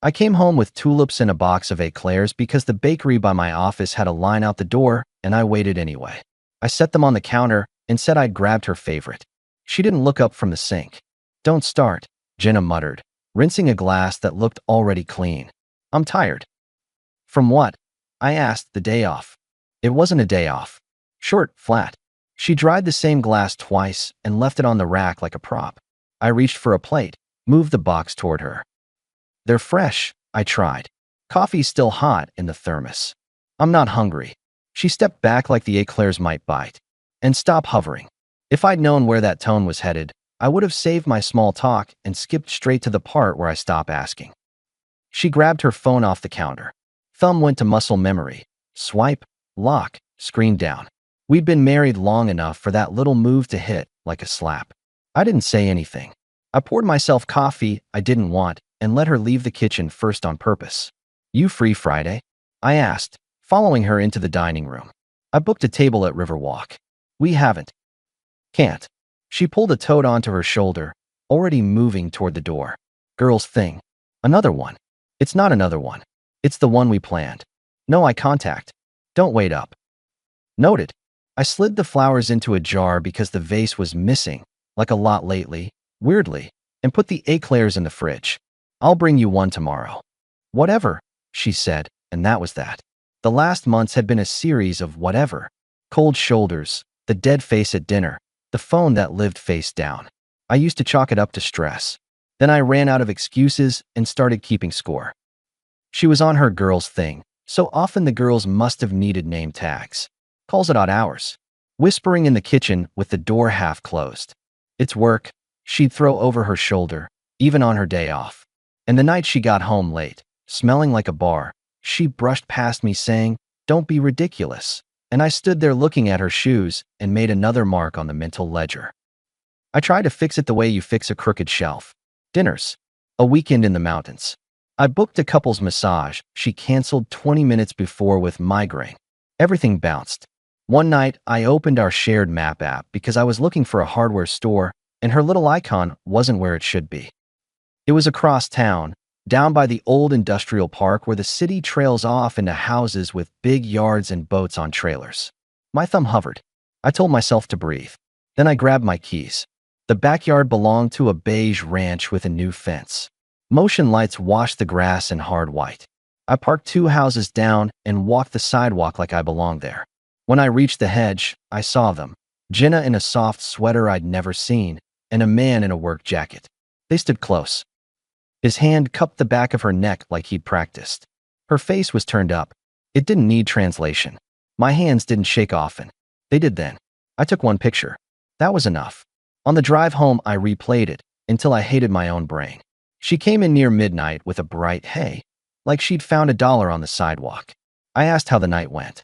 I came home with tulips and a box of eclairs because the bakery by my office had a line out the door, and I waited anyway. I set them on the counter and said I'd grabbed her favorite. She didn't look up from the sink. "Don't start," Jenna muttered, rinsing a glass that looked already clean. "I'm tired." "From what?" I asked. "The day off." It wasn't a day off. Short, flat. She dried the same glass twice and left it on the rack like a prop. I reached for a plate, moved the box toward her. "They're fresh," I tried. "Coffee's still hot in the thermos." "I'm not hungry." She stepped back like the eclairs might bite. "And stop hovering." If I'd known where that tone was headed, I would have saved my small talk and skipped straight to the part where I stop asking. She grabbed her phone off the counter. Thumb went to muscle memory. Swipe, lock, screen down. We'd been married long enough for that little move to hit like a slap. I didn't say anything. I poured myself coffee I didn't want and let her leave the kitchen first on purpose. "You free Friday?" I asked, following her into the dining room. "I booked a table at Riverwalk." "We haven't." "Can't." She pulled a toad onto her shoulder, already moving toward the door. "Girl's thing." "Another one." "It's not another one. It's the one we planned." "No eye contact." "Don't wait up." "Noted." I slid the flowers into a jar because the vase was missing, like a lot lately, weirdly, and put the eclairs in the fridge. "I'll bring you one tomorrow." "Whatever," she said, and that was that. The last months had been a series of whatever. Cold shoulders, the dead face at dinner, the phone that lived face down. I used to chalk it up to stress. Then I ran out of excuses and started keeping score. She was on her girl's thing, so often the girls must have needed name tags. Calls at odd hours. Whispering in the kitchen with the door half closed. "It's work," she'd throw over her shoulder, even on her day off. And the night she got home late, smelling like a bar, she brushed past me saying, "Don't be ridiculous." And I stood there looking at her shoes and made another mark on the mental ledger. I tried to fix it the way you fix a crooked shelf. Dinners. A weekend in the mountains. I booked a couple's massage she canceled 20 minutes before with migraine. Everything bounced. One night, I opened our shared map app because I was looking for a hardware store, and her little icon wasn't where it should be. It was across town, down by the old industrial park where the city trails off into houses with big yards and boats on trailers. My thumb hovered. I told myself to breathe. Then I grabbed my keys. The backyard belonged to a beige ranch with a new fence. Motion lights washed the grass in hard white. I parked 2 houses down and walked the sidewalk like I belonged there. When I reached the hedge, I saw them. Jenna in a soft sweater I'd never seen, and a man in a work jacket. They stood close. His hand cupped the back of her neck like he'd practiced. Her face was turned up. It didn't need translation. My hands didn't shake often. They did then. I took one picture. That was enough. On the drive home, I replayed it until I hated my own brain. She came in near midnight with a bright hey, like she'd found $1 on the sidewalk. I asked how the night went.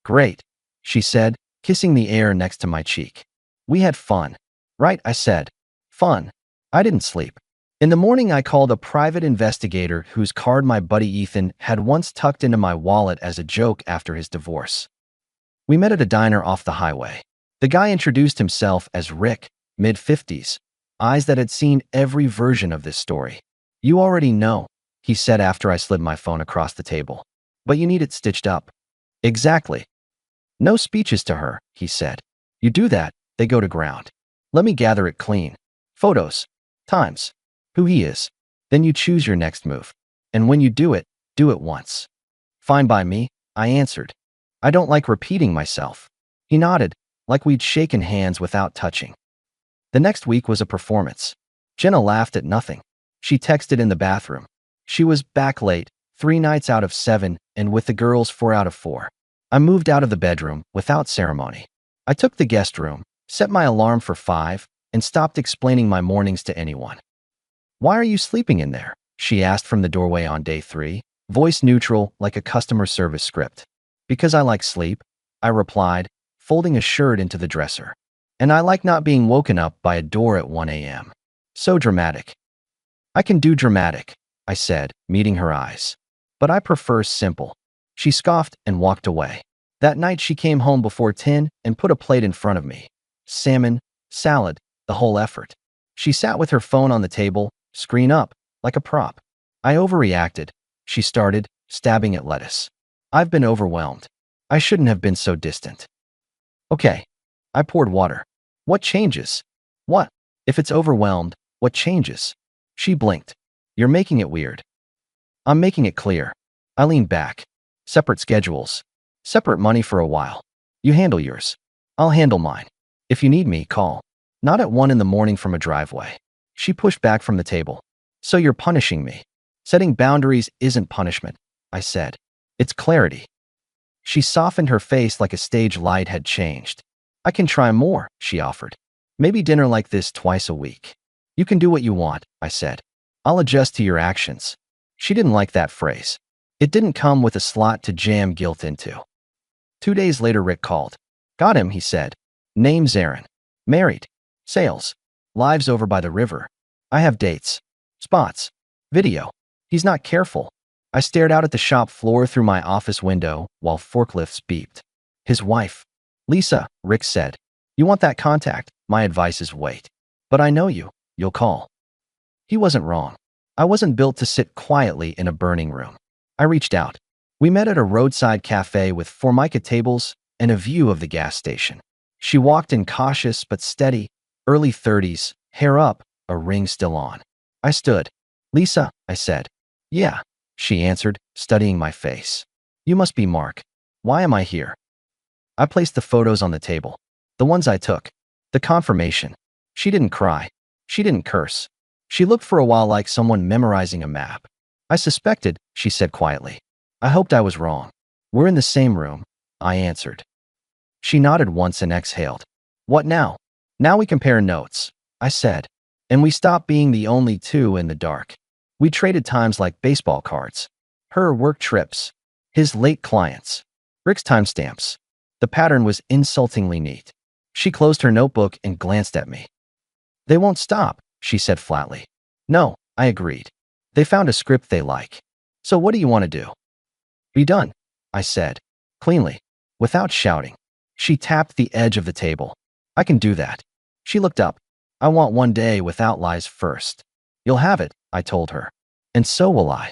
"Great," she said, kissing the air next to my cheek. "We had fun." "Right," I said. "Fun." I didn't sleep. In the morning, I called a private investigator whose card my buddy Ethan had once tucked into my wallet as a joke after his divorce. We met at a diner off the highway. The guy introduced himself as Rick, mid-50s, eyes that had seen every version of this story. "You already know," he said after I slid my phone across the table. "But you need it stitched up." "Exactly." "No speeches to her," he said. "You do that, they go to ground. Let me gather it clean. Photos. Times. Who he is. Then you choose your next move. And when you do it once." "Fine by me," I answered. "I don't like repeating myself." He nodded, like we'd shaken hands without touching. The next week was a performance. Jenna laughed at nothing. She texted in the bathroom. She was back late, 3 nights out of 7, and with the girls 4 out of 4. I moved out of the bedroom without ceremony. I took the guest room, set my alarm for 5, and stopped explaining my mornings to anyone. "Why are you sleeping in there?" she asked from the doorway on day 3, voice neutral like a customer service script. "Because I like sleep," I replied, folding a shirt into the dresser. "And I like not being woken up by a door at 1 a.m. So dramatic." "I can do dramatic," I said, meeting her eyes. "But I prefer simple." She scoffed and walked away. That night she came home before 10 and put a plate in front of me. Salmon, salad, the whole effort. She sat with her phone on the table, screen up, like a prop. I overreacted, she started, stabbing at lettuce. I've been overwhelmed. I shouldn't have been so distant. Okay. I poured water. What changes? What? If it's overwhelmed, what changes? She blinked. You're making it weird. I'm making it clear. I leaned back. Separate schedules. Separate money for a while. You handle yours. I'll handle mine. If you need me, call. Not at 1 in the morning from a driveway. She pushed back from the table. So you're punishing me. Setting boundaries isn't punishment, I said. It's clarity. She softened her face like a stage light had changed. I can try more, she offered. Maybe dinner like this twice a week. You can do what you want, I said. I'll adjust to your actions. She didn't like that phrase. It didn't come with a slot to jam guilt into. 2 days later, Rick called. Got him, he said. Name's Aaron. Married. Sales. Lives over by the river. I have dates. Spots. Video. He's not careful. I stared out at the shop floor through my office window while forklifts beeped. His wife. Lisa, Rick said. You want that contact? My advice is wait. But I know you. You'll call. He wasn't wrong. I wasn't built to sit quietly in a burning room. I reached out. We met at a roadside cafe with formica tables and a view of the gas station. She walked in cautious but steady, early 30s, hair up, a ring still on. I stood. Lisa, I said. Yeah, she answered, studying my face. You must be Mark. Why am I here? I placed the photos on the table. The ones I took. The confirmation. She didn't cry. She didn't curse. She looked for a while like someone memorizing a map. I suspected, she said quietly. I hoped I was wrong. We're in the same room, I answered. She nodded once and exhaled. What now? Now we compare notes, I said. And we stop being the only two in the dark. We traded times like baseball cards. Her work trips. His late clients. Rick's timestamps. The pattern was insultingly neat. She closed her notebook and glanced at me. They won't stop, she said flatly. No, I agreed. They found a script they like. So what do you want to do? Be done, I said, cleanly, without shouting. She tapped the edge of the table. I can do that. She looked up. I want one day without lies first. You'll have it, I told her. And so will I.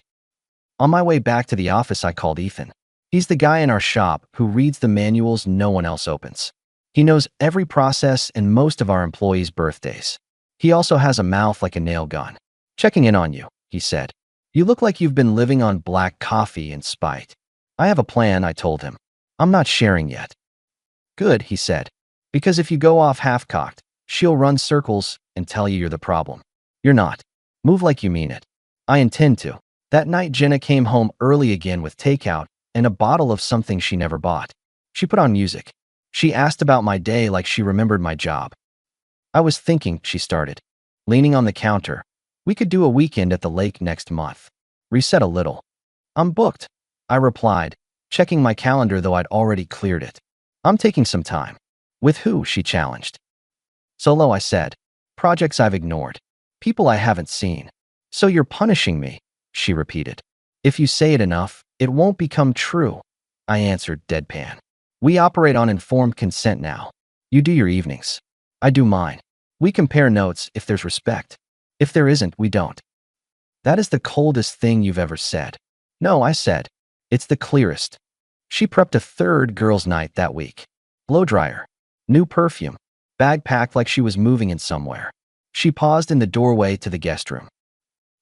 On my way back to the office, I called Ethan. He's the guy in our shop who reads the manuals no one else opens. He knows every process and most of our employees' birthdays. He also has a mouth like a nail gun. Checking in on you, he said. You look like you've been living on black coffee in spite. I have a plan, I told him. I'm not sharing yet. Good, he said. Because if you go off half-cocked, she'll run circles and tell you you're the problem. You're not. Move like you mean it. I intend to. That night, Jenna came home early again with takeout and a bottle of something she never bought. She put on music. She asked about my day like she remembered my job. I was thinking, she started, leaning on the counter. We could do a weekend at the lake next month. Reset a little. I'm booked, I replied, checking my calendar though I'd already cleared it. I'm taking some time. With who? She challenged. Solo, I said. Projects I've ignored. People I haven't seen. So you're punishing me, she repeated. If you say it enough, it won't become true, I answered deadpan. We operate on informed consent now. You do your evenings. I do mine. We compare notes if there's respect. If there isn't, we don't. That is the coldest thing you've ever said. No, I said. It's the clearest. She prepped a third girls' night that week. Blow dryer. New perfume. Bag packed like she was moving in somewhere. She paused in the doorway to the guest room.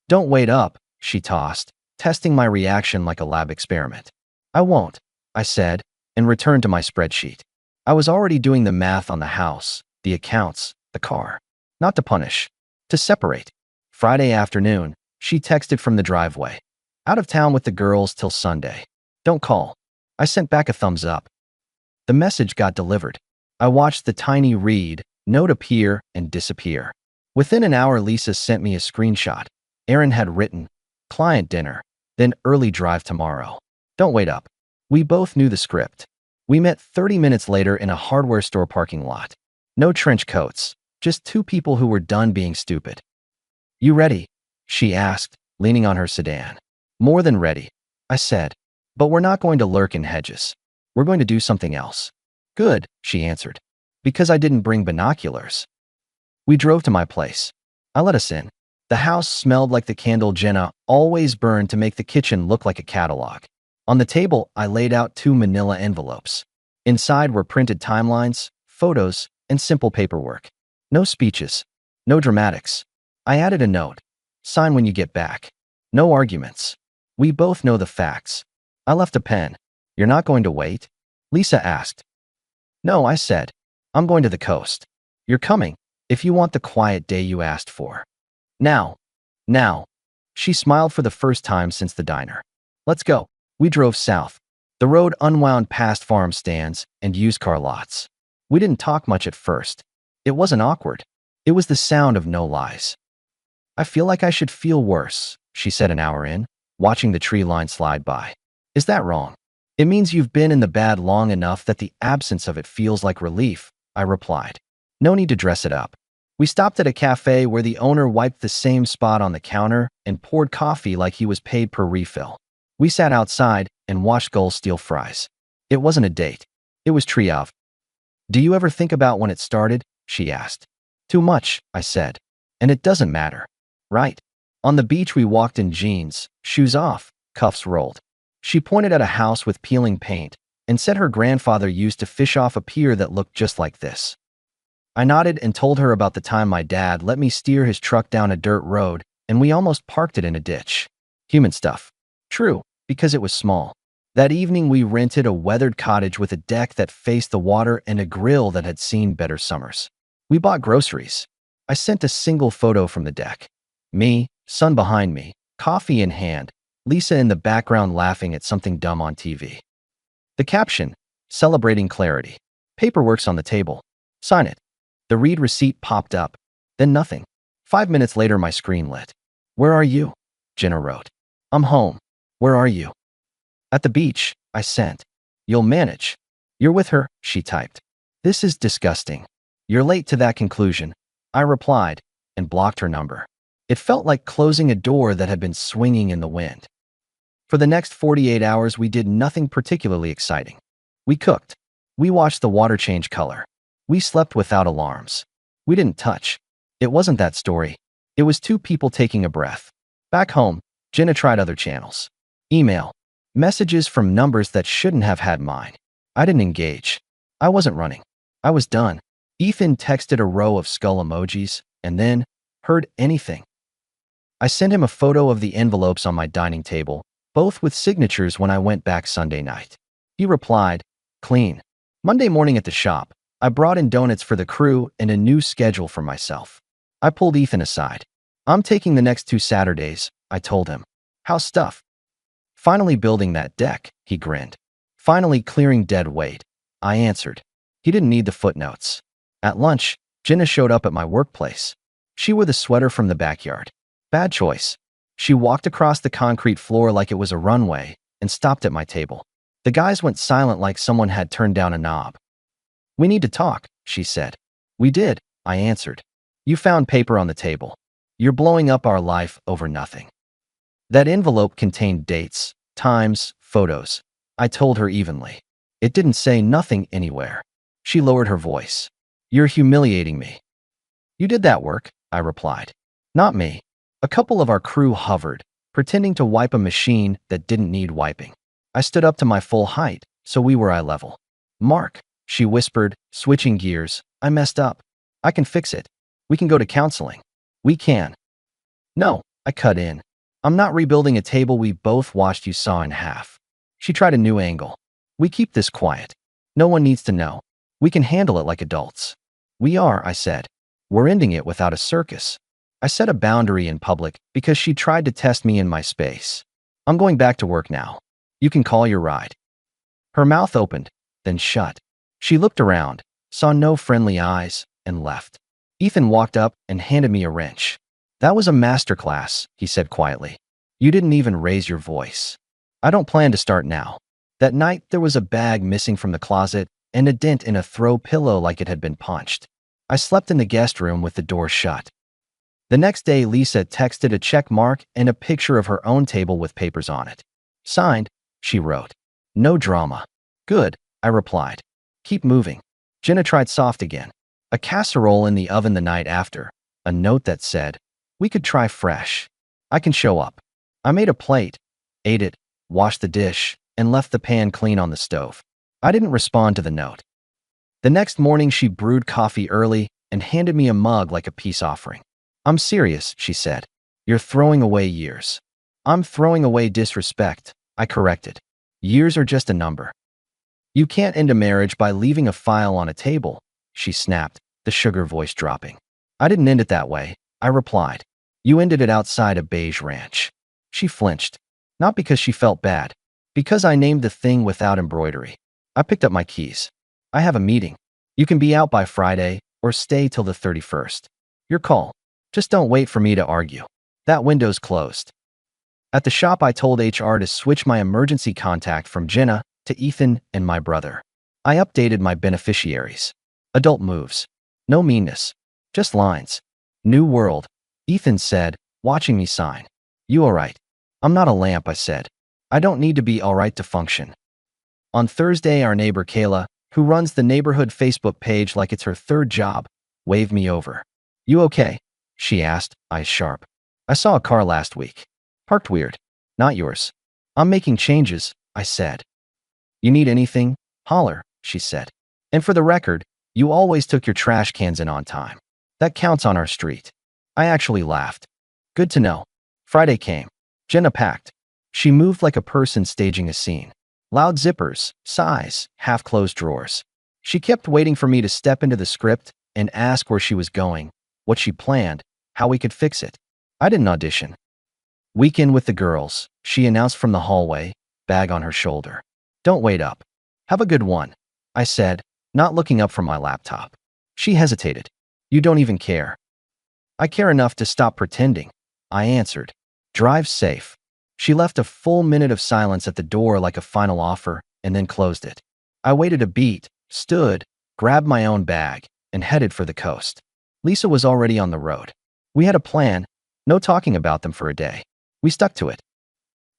Don't wait up, she tossed, testing my reaction like a lab experiment. I won't, I said, and returned to my spreadsheet. I was already doing the math on the house, the accounts, the car. Not to punish, to separate. Friday afternoon, she texted from the driveway. Out of town with the girls till Sunday. Don't call. I sent back a thumbs up. The message got delivered. I watched the tiny read, note appear and disappear. Within an hour, Lisa sent me a screenshot. Aaron had written, client dinner, then early drive tomorrow. Don't wait up. We both knew the script. We met 30 minutes later in a hardware store parking lot. No trench coats, just two people who were done being stupid. You ready? She asked, leaning on her sedan. More than ready, I said. But we're not going to lurk in hedges. We're going to do something else. Good, she answered. Because I didn't bring binoculars. We drove to my place. I let us in. The house smelled like the candle Jenna always burned to make the kitchen look like a catalog. On the table, I laid out 2 manila envelopes. Inside were printed timelines, photos, and simple paperwork. No speeches. No dramatics. I added a note. Sign when you get back. No arguments. We both know the facts. I left a pen. You're not going to wait? Lisa asked. No, I said. I'm going to the coast. You're coming, if you want the quiet day you asked for. Now. Now. She smiled for the first time since the diner. Let's go. We drove south. The road unwound past farm stands and used car lots. We didn't talk much at first. It wasn't awkward. It was the sound of no lies. I feel like I should feel worse, she said an hour in, watching the tree line slide by. Is that wrong? It means you've been in the bad long enough that the absence of it feels like relief, I replied. No need to dress it up. We stopped at a cafe where the owner wiped the same spot on the counter and poured coffee like he was paid per refill. We sat outside and watched gulls steal fries. It wasn't a date. It was triage. Do you ever think about when it started? She asked. Too much, I said. And it doesn't matter. Right. On the beach we walked in jeans, shoes off, cuffs rolled. She pointed at a house with peeling paint and said her grandfather used to fish off a pier that looked just like this. I nodded and told her about the time my dad let me steer his truck down a dirt road and we almost parked it in a ditch. Human stuff. True, because it was small. That evening we rented a weathered cottage with a deck that faced the water and a grill that had seen better summers. We bought groceries. I sent a single photo from the deck. Me, son behind me, coffee in hand, Lisa in the background laughing at something dumb on TV. The caption, celebrating clarity. Paperwork's on the table. Sign it. The read receipt popped up. Then nothing. 5 minutes later my screen lit. Where are you? Jenna wrote. I'm home. Where are you? At the beach, I sent. You'll manage. You're with her, she typed. This is disgusting. You're late to that conclusion, I replied, and blocked her number. It felt like closing a door that had been swinging in the wind. For the next 48 hours, we did nothing particularly exciting. We cooked. We watched the water change color. We slept without alarms. We didn't touch. It wasn't that story. It was 2 people taking a breath. Back home, Jenna tried other channels. Email. Messages from numbers that shouldn't have had mine. I didn't engage. I wasn't running. I was done. Ethan texted a row of skull emojis, and then heard anything. I sent him a photo of the envelopes on my dining table, both with signatures when I went back Sunday night. He replied, clean. Monday morning at the shop, I brought in donuts for the crew and a new schedule for myself. I pulled Ethan aside. I'm taking the next 2 Saturdays, I told him. How's stuff? Finally building that deck, he grinned. Finally clearing dead weight, I answered. He didn't need the footnotes. At lunch, Jenna showed up at my workplace. She wore the sweater from the backyard. Bad choice. She walked across the concrete floor like it was a runway and stopped at my table. The guys went silent like someone had turned down a knob. We need to talk, she said. We did, I answered. You found paper on the table. You're blowing up our life over nothing. That envelope contained dates, times, photos. I told her evenly. It didn't say nothing anywhere. She lowered her voice. You're humiliating me. You did that work, I replied. Not me. A couple of our crew hovered, pretending to wipe a machine that didn't need wiping. I stood up to my full height, so we were eye level. Mark, she whispered, switching gears, I messed up. I can fix it. We can go to counseling. We can. No, I cut in. I'm not rebuilding a table we both watched you saw in half. She tried a new angle. We keep this quiet. No one needs to know. We can handle it like adults. We are, I said. We're ending it without a circus. I set a boundary in public because she tried to test me in my space. I'm going back to work now. You can call your ride. Her mouth opened, then shut. She looked around, saw no friendly eyes, and left. Ethan walked up and handed me a wrench. That was a masterclass, he said quietly. You didn't even raise your voice. I don't plan to start now. That night, there was a bag missing from the closet and a dent in a throw pillow like it had been punched. I slept in the guest room with the door shut. The next day, Lisa texted a check mark and a picture of her own table with papers on it. Signed, she wrote. No drama. Good, I replied. Keep moving. Jenna tried soft again. A casserole in the oven the night after. A note that said, We could try fresh. I can show up. I made a plate, ate it, washed the dish, and left the pan clean on the stove. I didn't respond to the note. The next morning, she brewed coffee early and handed me a mug like a peace offering. I'm serious, she said. You're throwing away years. I'm throwing away disrespect, I corrected. Years are just a number. You can't end a marriage by leaving a file on a table, she snapped, the sugar voice dropping. I didn't end it that way, I replied. You ended it outside a beige ranch. She flinched. Not because she felt bad. Because I named the thing without embroidery. I picked up my keys. I have a meeting. You can be out by Friday or stay till the 31st. Your call. Just don't wait for me to argue. That window's closed. At the shop, I told HR to switch my emergency contact from Jenna to Ethan and my brother. I updated my beneficiaries. Adult moves. No meanness. Just lines. New world. Ethan said, watching me sign. You alright? I'm not a lamp, I said. I don't need to be alright to function. On Thursday, our neighbor Kayla, who runs the neighborhood Facebook page like it's her third job, waved me over. You okay? She asked, eyes sharp. I saw a car last week. Parked weird. Not yours. I'm making changes, I said. You need anything? Holler, she said. And for the record, you always took your trash cans in on time. That counts on our street. I actually laughed. Good to know. Friday came. Jenna packed. She moved like a person staging a scene. Loud zippers, sighs, half-closed drawers. She kept waiting for me to step into the script and ask where she was going, what she planned, how we could fix it. I didn't audition. Weekend with the girls, she announced from the hallway, bag on her shoulder. Don't wait up. Have a good one, I said, not looking up from my laptop. She hesitated. You don't even care. I care enough to stop pretending, I answered. Drive safe. She left a full minute of silence at the door like a final offer and then closed it. I waited a beat, stood, grabbed my own bag, and headed for the coast. Lisa was already on the road. We had a plan, no talking about them for a day. We stuck to it.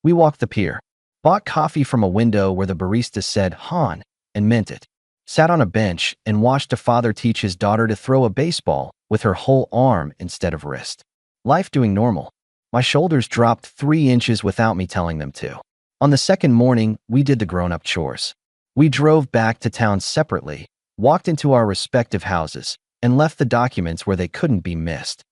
We walked the pier, bought coffee from a window where the barista said Han and meant it, sat on a bench and watched a father teach his daughter to throw a baseball with her whole arm instead of wrist. Life doing normal. My shoulders dropped 3 inches without me telling them to. On the second morning, we did the grown-up chores. We drove back to town separately, walked into our respective houses, and left the documents where they couldn't be missed.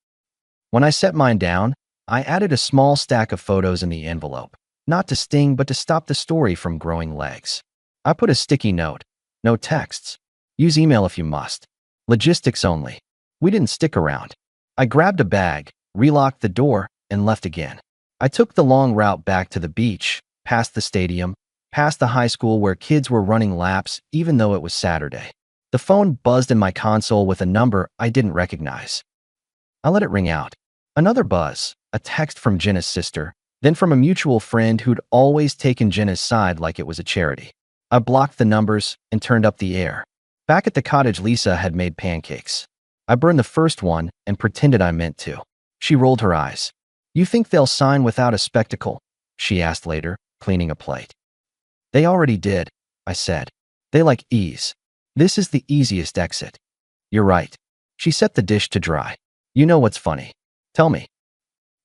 When I set mine down, I added a small stack of photos in the envelope, not to sting but to stop the story from growing legs. I put a sticky note. No texts. Use email if you must. Logistics only. We didn't stick around. I grabbed a bag, relocked the door, and left again. I took the long route back to the beach, past the stadium, past the high school where kids were running laps even though it was Saturday. The phone buzzed in my console with a number I didn't recognize. I let it ring out. Another buzz, a text from Jenna's sister, then from a mutual friend who'd always taken Jenna's side like it was a charity. I blocked the numbers and turned up the air. Back at the cottage, Lisa had made pancakes. I burned the first one and pretended I meant to. She rolled her eyes. You think they'll sign without a spectacle? She asked later, cleaning a plate. They already did, I said. They like ease. This is the easiest exit. You're right. She set the dish to dry. You know what's funny? Tell me.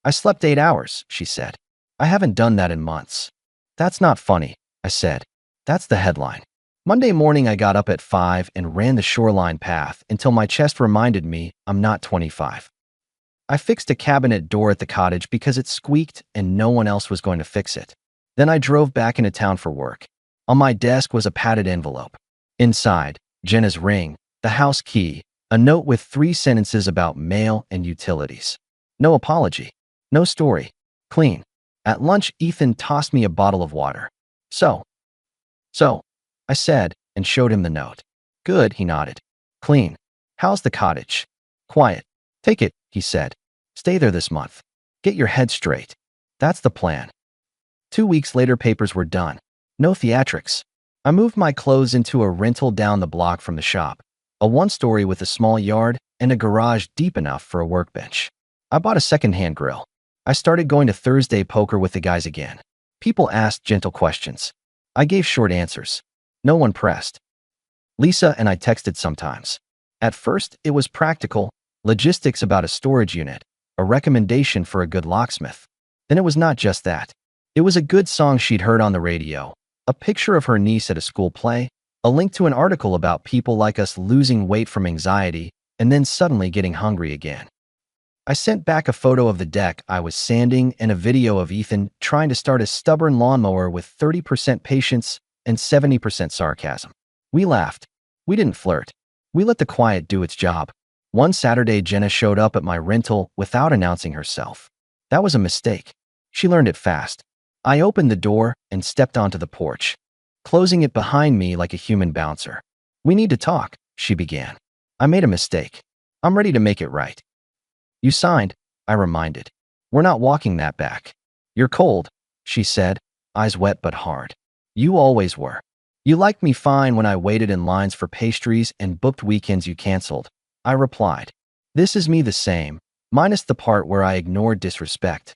I slept 8 hours, she said. I haven't done that in months. That's not funny, I said. That's the headline. Monday morning, I got up at 5 and ran the shoreline path until my chest reminded me I'm not 25. I fixed a cabinet door at the cottage because it squeaked and no one else was going to fix it. Then I drove back into town for work. On my desk was a padded envelope. Inside, Jenna's ring, the house key, a note with 3 sentences about mail and utilities. No apology. No story. Clean. At lunch, Ethan tossed me a bottle of water. So, I said and showed him the note. Good, he nodded. Clean. How's the cottage? Quiet. Take it, he said. Stay there this month. Get your head straight. That's the plan. 2 weeks later, papers were done. No theatrics. I moved my clothes into a rental down the block from the shop, a 1-story with a small yard and a garage deep enough for a workbench. I bought a second-hand grill. I started going to Thursday poker with the guys again. People asked gentle questions. I gave short answers. No one pressed. Lisa and I texted sometimes. At first, it was practical, logistics about a storage unit, a recommendation for a good locksmith. Then it was not just that. It was a good song she'd heard on the radio, a picture of her niece at a school play, a link to an article about people like us losing weight from anxiety and then suddenly getting hungry again. I sent back a photo of the deck I was sanding and a video of Ethan trying to start a stubborn lawnmower with 30% patience and 70% sarcasm. We laughed. We didn't flirt. We let the quiet do its job. One Saturday, Jenna showed up at my rental without announcing herself. That was a mistake. She learned it fast. I opened the door and stepped onto the porch, closing it behind me like a human bouncer. "We need to talk," she began. "I made a mistake. I'm ready to make it right." "You signed," I reminded. "We're not walking that back." "You're cold," she said, eyes wet but hard. "You always were. You liked me fine when I waited in lines for pastries and booked weekends you canceled," I replied. "This is me the same, minus the part where I ignored disrespect."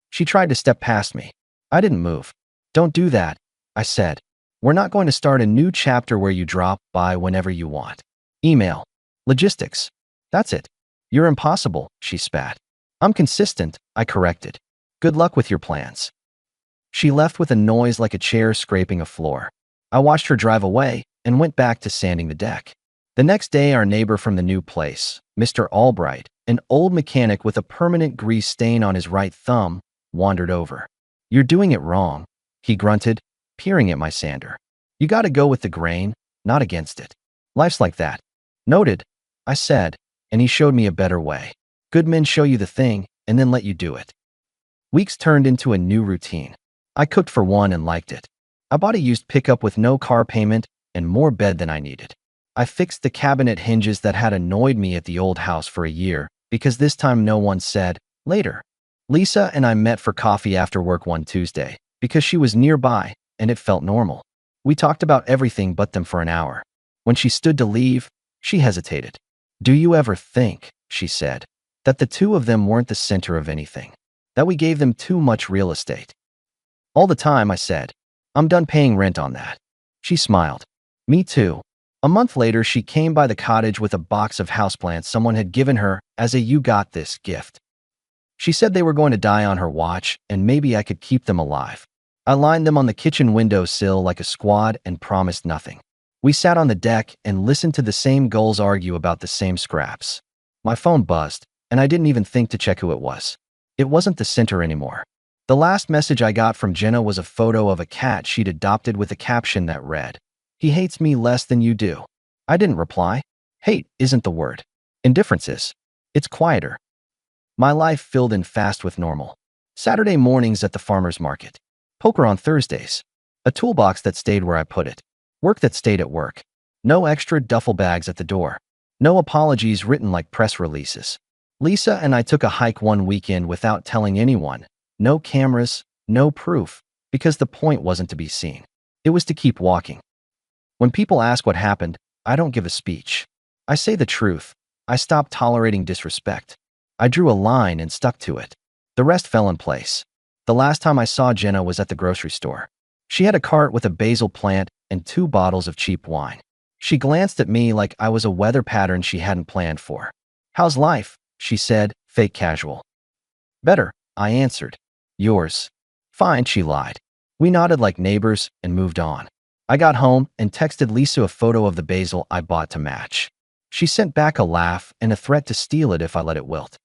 She tried to step past me. I didn't move. "Don't do that," I said. "We're not going to start a new chapter where you drop by whenever you want. Email. Logistics. That's it. You're impossible," she spat. "I'm consistent," I corrected. "Good luck with your plans." She left with a noise like a chair scraping a floor. I watched her drive away and went back to sanding the deck. The next day, our neighbor from the new place, Mr. Albright, an old mechanic with a permanent grease stain on his right thumb, wandered over. "You're doing it wrong," he grunted, peering at my sander. "You gotta go with the grain, not against it. Life's like that." "Noted," I said, and he showed me a better way. Good men show you the thing and then let you do it. Weeks turned into a new routine. I cooked for one and liked it. I bought a used pickup with no car payment and more bed than I needed. I fixed the cabinet hinges that had annoyed me at the old house for a year because this time no one said, "Later." Lisa and I met for coffee after work one Tuesday because she was nearby and it felt normal. We talked about everything but them for an hour. When she stood to leave, she hesitated. "Do you ever think," she said, "that the two of them weren't the center of anything? That we gave them too much real estate?" "All the time," I said. "I'm done paying rent on that." She smiled. "Me too." A month later, she came by the cottage with a box of houseplants someone had given her as a "you got this" gift. She said they were going to die on her watch and maybe I could keep them alive. I lined them on the kitchen windowsill like a squad and promised nothing. We sat on the deck and listened to the same gulls argue about the same scraps. My phone buzzed, and I didn't even think to check who it was. It wasn't the center anymore. The last message I got from Jenna was a photo of a cat she'd adopted with a caption that read, "He hates me less than you do." I didn't reply. Hate isn't the word. Indifference is. It's quieter. My life filled in fast with normal. Saturday mornings at the farmer's market. Poker on Thursdays. A toolbox that stayed where I put it. Work that stayed at work. No extra duffel bags at the door. No apologies written like press releases. Lisa and I took a hike one weekend without telling anyone. No cameras, no proof, because the point wasn't to be seen. It was to keep walking. When people ask what happened, I don't give a speech. I say the truth. I stopped tolerating disrespect. I drew a line and stuck to it. The rest fell in place. The last time I saw Jenna was at the grocery store. She had a cart with a basil plant and 2 bottles of cheap wine. She glanced at me like I was a weather pattern she hadn't planned for. "How's life?" she said, fake casual. "Better," I answered. "Yours?" "Fine," she lied. We nodded like neighbors and moved on. I got home and texted Lisa a photo of the basil I bought to match. She sent back a laugh and a threat to steal it if I let it wilt.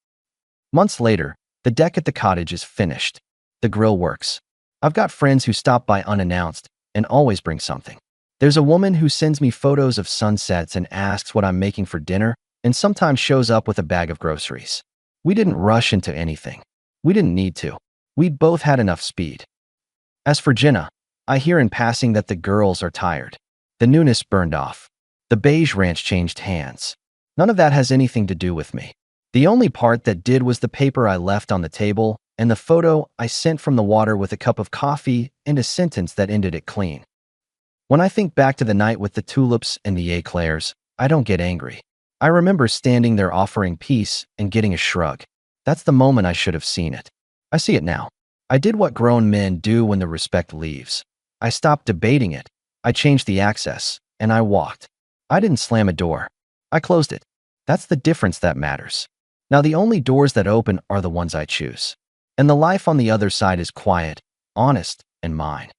Months later, the deck at the cottage is finished. The grill works. I've got friends who stop by unannounced and always bring something. There's a woman who sends me photos of sunsets and asks what I'm making for dinner and sometimes shows up with a bag of groceries. We didn't rush into anything. We didn't need to. We'd both had enough speed. As for Jenna, I hear in passing that the girls are tired. The newness burned off. The beige ranch changed hands. None of that has anything to do with me. The only part that did was the paper I left on the table and the photo I sent from the water with a cup of coffee and a sentence that ended it clean. When I think back to the night with the tulips and the eclairs, I don't get angry. I remember standing there offering peace and getting a shrug. That's the moment I should have seen it. I see it now. I did what grown men do when the respect leaves. I stopped debating it. I changed the access, and I walked. I didn't slam a door. I closed it. That's the difference that matters. Now, the only doors that open are the ones I choose. And the life on the other side is quiet, honest, and mine.